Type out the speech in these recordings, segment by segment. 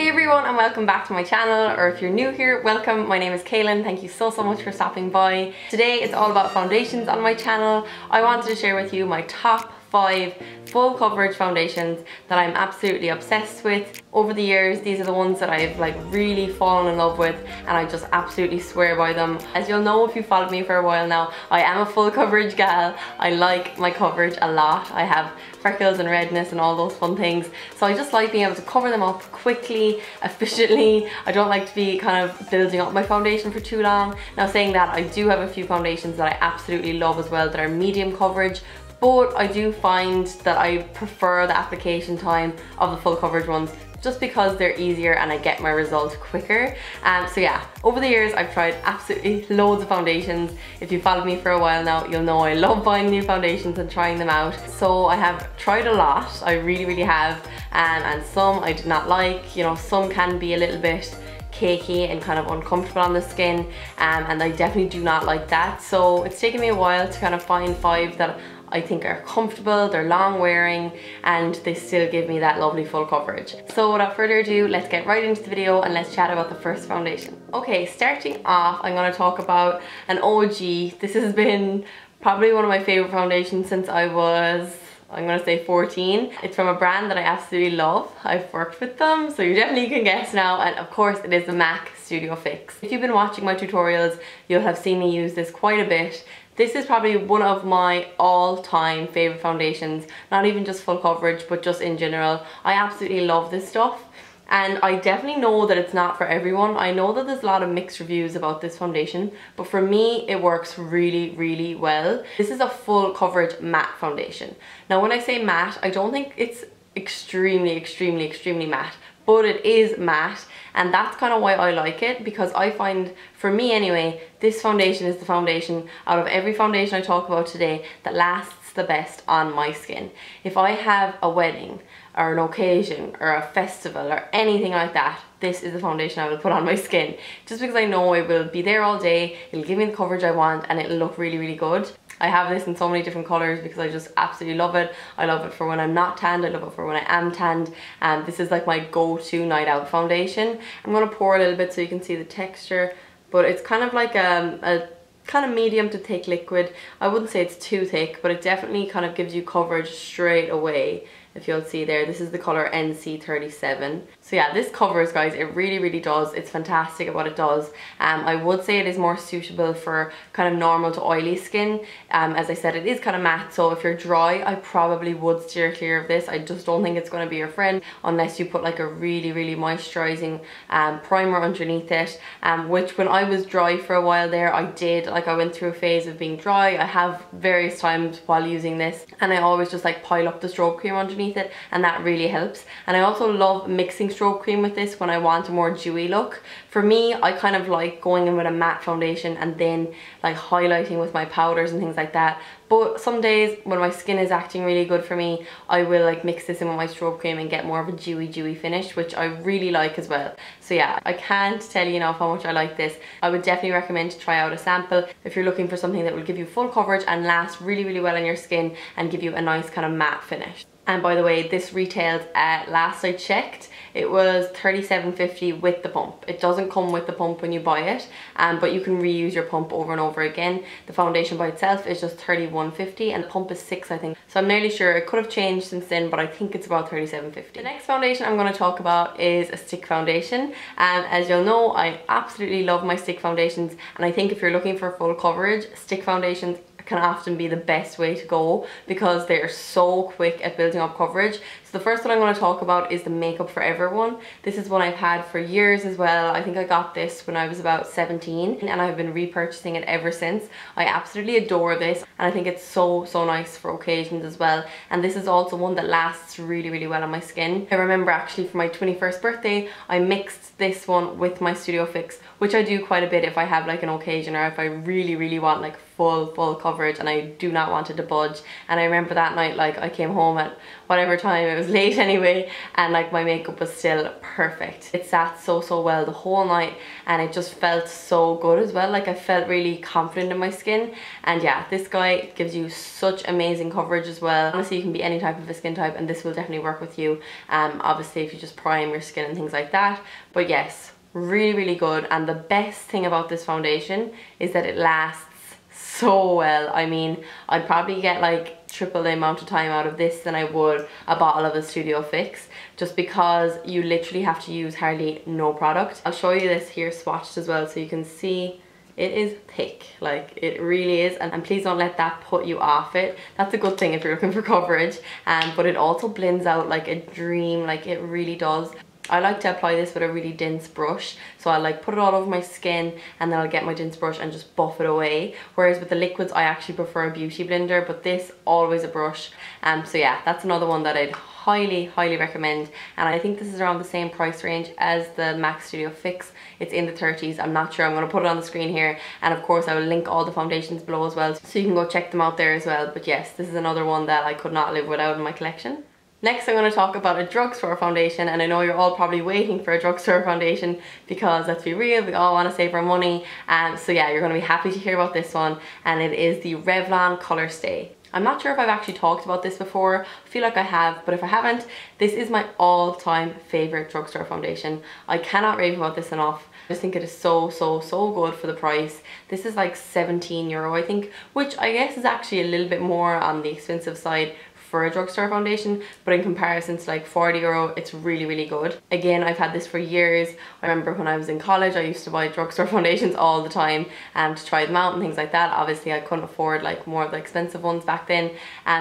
Hey everyone, and welcome back to my channel, or if you're new here, welcome. My name is Kaelin. Thank you so much for stopping by. Today it's all about foundations on my channel. I wanted to share with you my top 5 full coverage foundations that I'm absolutely obsessed with. Over the years, these are the ones that I've really fallen in love with, and I just absolutely swear by them. As you'll know if you followed me for a while now, I am a full coverage gal. I like my coverage a lot. I have freckles and redness and all those fun things, so I just like being able to cover them up quickly, efficiently. I don't like to be kind of building up my foundation for too long. Now saying that, I do have a few foundations that I absolutely love as well that are medium coverage, but I do find that I prefer the application time of the full coverage ones just because they're easier and I get my results quicker. So yeah, over the years I've tried absolutely loads of foundations. If you followed me for a while now, you'll know I love buying new foundations and trying them out. So I have tried a lot, I really have, and some I did not like. You know, some can be a little bit cakey and kind of uncomfortable on the skin, and I definitely do not like that. So it's taken me a while to kind of find 5 that I think are comfortable, they're long wearing, and they still give me that lovely full coverage. So without further ado, let's get right into the video and let's chat about the first foundation. Okay, starting off, I'm going to talk about an OG. This has been probably one of my favorite foundations since I was, I'm gonna say 14. It's from a brand that I absolutely love. I've worked with them, so you definitely can guess now, and of course it is the MAC Studio Fix. If you've been watching my tutorials, you'll have seen me use this quite a bit. This is probably one of my all-time favorite foundations, not even just full coverage, but just in general. I absolutely love this stuff. And I definitely know that it's not for everyone. I know that there's a lot of mixed reviews about this foundation, but for me, it works really well. This is a full coverage matte foundation. Now, when I say matte, I don't think it's extremely matte, but it is matte, and that's kind of why I like it, because I find, for me anyway, this foundation is the foundation out of every foundation I talk about today that lasts the best on my skin. If I have a wedding, or an occasion, or a festival, or anything like that, this is the foundation I will put on my skin. Just because I know it will be there all day, it'll give me the coverage I want, and it'll look really good. I have this in so many different colours because I just absolutely love it. I love it for when I'm not tanned, I love it for when I am tanned. This is like my go-to night out foundation. I'm going to pour a little bit so you can see the texture, but it's kind of like a kind of medium to thick liquid. I wouldn't say it's too thick, but it definitely kind of gives you coverage straight away. If you'll see there, this is the colour NC37. So yeah, this covers, guys, it really does. It's fantastic at what it does. I would say it is more suitable for kind of normal to oily skin. As I said, it is kind of matte, so if you're dry, I probably would steer clear of this. I just don't think it's going to be your friend unless you put like a really moisturising primer underneath it, which when I was dry for a while there, I did. Like, I went through a phase of being dry. I have various times while using this, and I always just like pile up the strobe cream underneath it, and that really helps. And I also love mixing strobe cream with this when I want a more dewy look. For me, I kind of like going in with a matte foundation and then like highlighting with my powders and things like that. But some days when my skin is acting really good for me, I will like mix this in with my strobe cream and get more of a dewy finish, which I really like as well. So yeah, I can't tell you enough how much I like this. I would definitely recommend to try out a sample if you're looking for something that will give you full coverage and last really well on your skin and give you a nice kind of matte finish. And by the way, this retailed at, last I checked, it was $37.50 with the pump. It doesn't come with the pump when you buy it, but you can reuse your pump over and over again. The foundation by itself is just $31.50 and the pump is $6, I think. So I'm nearly sure it could have changed since then, but I think it's about $37.50. The next foundation I'm going to talk about is a stick foundation. As you'll know, I absolutely love my stick foundations, and I think if you're looking for full coverage, stick foundations can often be the best way to go because they're so quick at building up coverage. So the first one I'm going to talk about is the Makeup Forever one. This is one I've had for years as well. I think I got this when I was about 17 and I've been repurchasing it ever since. I absolutely adore this, and I think it's so nice for occasions as well. And this is also one that lasts really well on my skin. I remember actually for my 21st birthday, I mixed this one with my Studio Fix, which I do quite a bit if I have like an occasion or if I really want like full coverage, and I do not want it to budge. And I remember that night, like, I came home at whatever time, it was late anyway, and like my makeup was still perfect. It sat so well the whole night, and it just felt so good as well. Like, I felt really confident in my skin. And yeah, this guy gives you such amazing coverage as well. Honestly, you can be any type of a skin type, and this will definitely work with you. Obviously if you just prime your skin and things like that. But yes, really good. And the best thing about this foundation is that it lasts so well. I mean, I'd probably get like triple the amount of time out of this than I would a bottle of a Studio Fix, just because you literally have to use hardly no product. I'll show you this here swatched as well so you can see it is thick, like it really is. And please don't let that put you off it. That's a good thing if you're looking for coverage. But it also blends out like a dream, like it really does. I like to apply this with a really dense brush, so I'll like put it all over my skin, and then I'll get my dense brush and just buff it away. Whereas with the liquids, I actually prefer a beauty blender, but this, always a brush. So yeah, that's another one that I'd highly recommend. And I think this is around the same price range as the MAC Studio Fix. It's in the 30s. I'm not sure. I'm going to put it on the screen here, and of course I will link all the foundations below as well, so you can go check them out there as well. But yes, this is another one that I could not live without in my collection. Next, I'm going to talk about a drugstore foundation, and I know you're all probably waiting for a drugstore foundation because, let's be real, we all want to save our money. So yeah, you're going to be happy to hear about this one, and it is the Revlon Color Stay. I'm not sure if I've actually talked about this before. I feel like I have, but if I haven't, this is my all-time favorite drugstore foundation. I cannot rave about this enough. I just think it is so good for the price. This is like €17, I think, which I guess is actually a little bit more on the expensive side for a drugstore foundation, but in comparison to like €40, it's really good. Again, I've had this for years. I remember when I was in college, I used to buy drugstore foundations all the time to try them out and things like that. Obviously I couldn't afford like more of the expensive ones back then,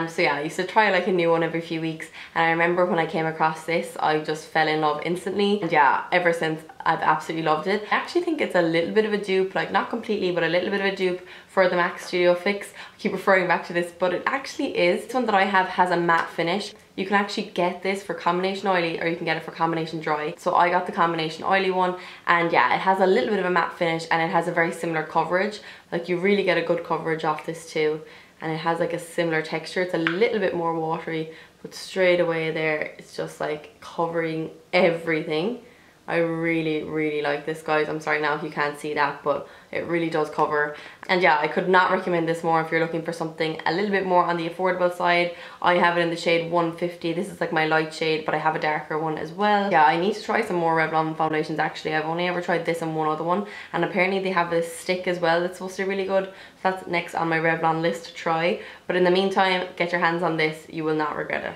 so yeah, I used to try like a new one every few weeks. And I remember when I came across this, I just fell in love instantly, and yeah, ever since I've absolutely loved it. I actually think it's a little bit of a dupe, like not completely, but a little bit of a dupe for the MAC Studio Fix. I keep referring back to this, but it actually is. This one that I have has a matte finish. You can actually get this for combination oily, or you can get it for combination dry. So I got the combination oily one, and yeah, it has a little bit of a matte finish, and it has a very similar coverage. Like, you really get a good coverage off this too. And it has like a similar texture. It's a little bit more watery, but straight away there, it's just like covering everything. I really like this, guys. I'm sorry now if you can't see that, but it really does cover. And yeah, I could not recommend this more if you're looking for something a little bit more on the affordable side. I have it in the shade 150. This is like my light shade, but I have a darker one as well. Yeah, I need to try some more Revlon foundations actually. I've only ever tried this and one other one, and apparently they have this stick as well that's supposed to be really good. So that's next on my Revlon list to try. But in the meantime, get your hands on this. You will not regret it.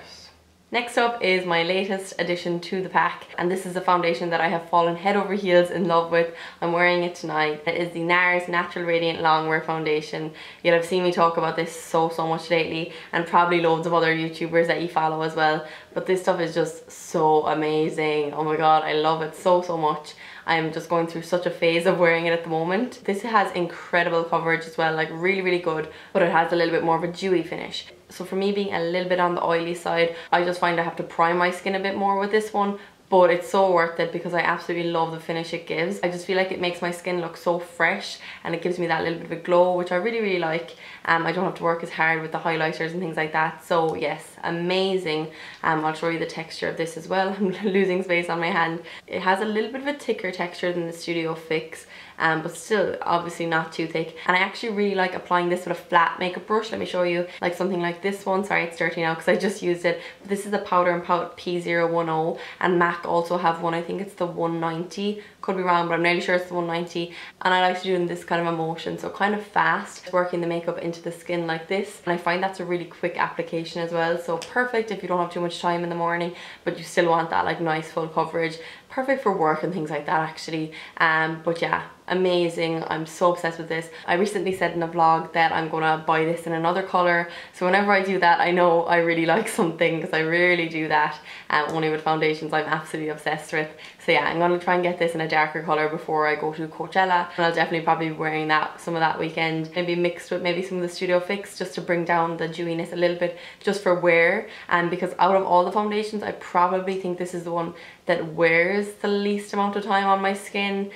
Next up is my latest addition to the pack, and this is a foundation that I have fallen head over heels in love with. I'm wearing it tonight. It is the NARS Natural Radiant Longwear Foundation. You'll have seen me talk about this so much lately, and probably loads of other YouTubers that you follow as well. But this stuff is just so amazing. Oh my god, I love it so much. I'm just going through such a phase of wearing it at the moment. This has incredible coverage as well, like really good, but it has a little bit more of a dewy finish. So for me, being a little bit on the oily side, I just find I have to prime my skin a bit more with this one. But it's so worth it because I absolutely love the finish it gives. I just feel like it makes my skin look so fresh, and it gives me that little bit of a glow, which I really like. I don't have to work as hard with the highlighters and things like that. So yes, amazing. I'll show you the texture of this as well. I'm losing space on my hand. It has a little bit of a thicker texture than the Studio Fix, but still obviously not too thick. And I actually really like applying this with a flat makeup brush. Let me show you, like something like this one. Sorry, it's dirty now because I just used it. But this is the Powder and Pout P010, and MAC also have one. I think it's the 190. Could be wrong, but I'm nearly sure it's the 190. And I like to do it in this kind of a motion, so kind of fast, working the makeup into the skin like this. And I find that's a really quick application as well, so perfect if you don't have too much time in the morning but you still want that like nice full coverage. Perfect for work and things like that actually. But yeah, amazing. I'm so obsessed with this. I recently said in a vlog that I'm gonna buy this in another color, so whenever I do that, I know I really like something, because I rarely do that. Only with foundations I'm absolutely obsessed with. So yeah, I'm gonna try and get this in a darker color before I go to Coachella, and I'll definitely probably be wearing that some of that weekend, maybe mixed with maybe some of the Studio Fix, just to bring down the dewiness a little bit, just for wear. And because out of all the foundations, I probably think this is the one that wears the least amount of time on my skin.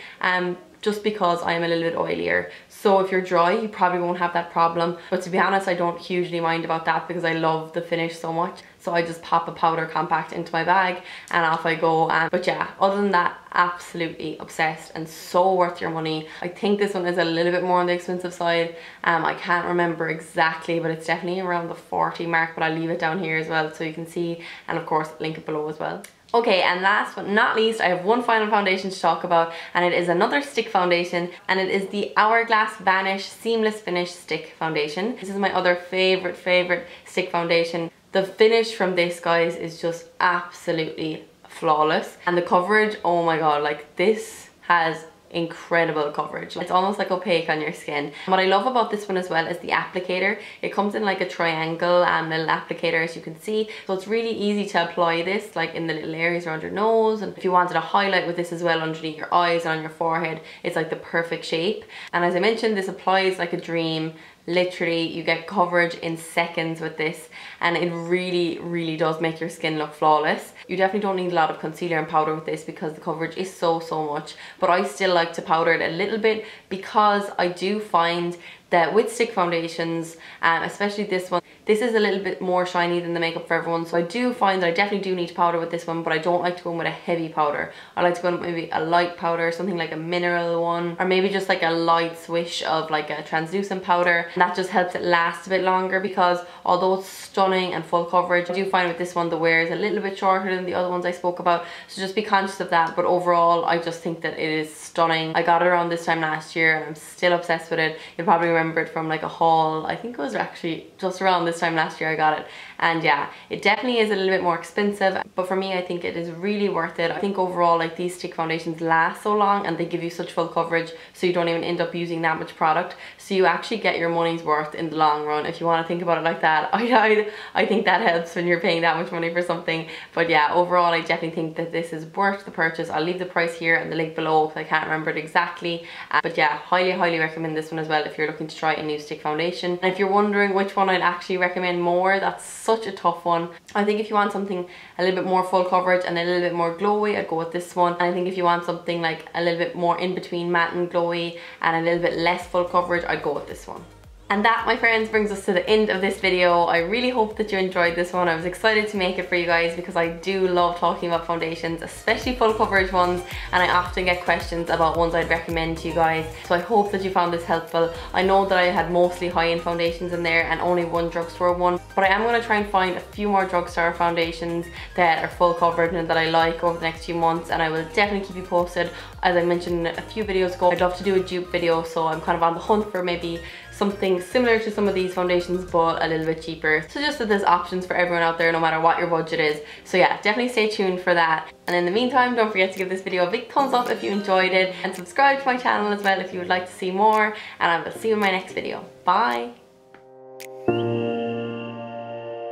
just because I am a little bit oilier. So if you're dry, you probably won't have that problem. But to be honest, I don't hugely mind about that because I love the finish so much. So I just pop a powder compact into my bag and off I go. But yeah, other than that, absolutely obsessed and so worth your money. I think this one is a little bit more on the expensive side. I can't remember exactly, but it's definitely around the 40 mark, but I'll leave it down here as well so you can see, and of course link it below as well. Okay, and last but not least, I have one final foundation to talk about, and it is another stick foundation, and it is the Hourglass Vanish Seamless Finish Stick Foundation. This is my other favorite stick foundation. The finish from this, guys, is just absolutely flawless, and the coverage, oh my god, like this has incredible coverage. It's almost like opaque on your skin. What I love about this one as well is the applicator. It comes in like a triangle little applicator, as you can see, so it's really easy to apply this like in the little areas around your nose, and if you wanted to highlight with this as well underneath your eyes and on your forehead, it's like the perfect shape. And as I mentioned, this applies like a dream. Literally, you get coverage in seconds with this, and it really does make your skin look flawless. You definitely don't need a lot of concealer and powder with this because the coverage is so much, but I still like to powder it a little bit because I do find that with stick foundations, especially this one, this is a little bit more shiny than the Makeup for Everyone, so I do find that I definitely do need to powder with this one, but I don't like to go in with a heavy powder. I like to go in with maybe a light powder, something like a mineral one, or maybe just like a light swish of like a translucent powder, and that just helps it last a bit longer because although it's stunning and full coverage, I do find with this one the wear is a little bit shorter than the other ones I spoke about, so just be conscious of that. But overall, I just think that it is stunning. I got it around this time last year and I'm still obsessed with it. You'll probably remember it from like a haul. I think it was actually just around this time last year I got it, and yeah, it definitely is a little bit more expensive, but for me I think it is really worth it. I think overall, like, these stick foundations last so long and they give you such full coverage, so you don't even end up using that much product, so you actually get your money's worth in the long run, if you want to think about it like that. I think that helps when you're paying that much money for something. But yeah, overall I definitely think that this is worth the purchase. I'll leave the price here and the link below because I can't remember it exactly, but yeah, highly recommend this one as well if you're looking to try a new stick foundation. And if you're wondering which one I'd actually recommend more, that's such a tough one. I think if you want something a little bit more full coverage and a little bit more glowy, I'd go with this one. And I think if you want something like a little bit more in between matte and glowy and a little bit less full coverage, I'd go with this one. And that, my friends, brings us to the end of this video. I really hope that you enjoyed this one. I was excited to make it for you guys because I do love talking about foundations, especially full coverage ones, and I often get questions about ones I'd recommend to you guys. So I hope that you found this helpful. I know that I had mostly high-end foundations in there and only one drugstore one, but I am going to try and find a few more drugstore foundations that are full coverage and that I like over the next few months, and I will definitely keep you posted. As I mentioned a few videos ago, I'd love to do a dupe video, so I'm kind of on the hunt for maybe something similar to some of these foundations but a little bit cheaper, so just that there's options for everyone out there no matter what your budget is. So yeah, definitely stay tuned for that, and in the meantime, don't forget to give this video a big thumbs up if you enjoyed it, and subscribe to my channel as well if you would like to see more, and I will see you in my next video. Bye!